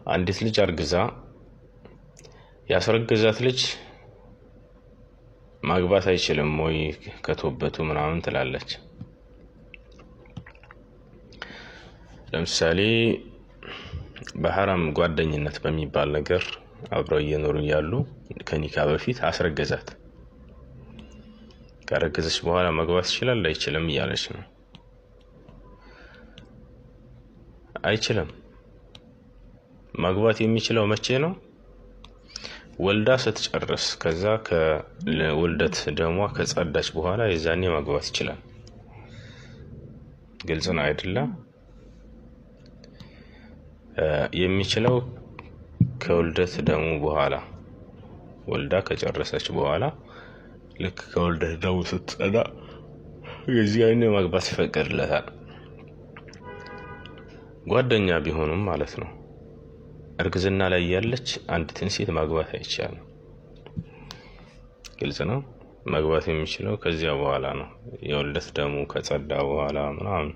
አንዲት ልጅ አርግዛ ያስረገዛት ልጅ ማግባት አይችልም ወይ ከተወበቱ ምናምን ትላለች። ለምሳሌ በሐራም ጓደኝነት በሚባል ነገር አብረው እየኖሩ ያሉ ከኒካ በፊት አስረገዛት። ካረገዘች በኋላ ማግባት ይችላል አይችልም እያለች ነው። አይችልም። ማግባት የሚችለው መቼ ነው? ወልዳ ስትጨርስ፣ ከዛ ከወልደት ደሟ ከጸዳች በኋላ የዛኔ ማግባት ይችላል። ግልጽ ነው አይደለም? የሚችለው ከወልደት ደሙ በኋላ ወልዳ ከጨረሰች በኋላ ልክ ከወልደት ደሙ ስትጸዳ የዚያኔ ማግባት ይፈቀድለታል። ጓደኛ ቢሆኑም ማለት ነው። እርግዝና ላይ ያለች አንዲትን ሴት ማግባት አይቻልም። ግልጽ ነው። ማግባት የሚችለው ከዚያ በኋላ ነው፣ የወልደት ደሙ ከጸዳ በኋላ ምናምን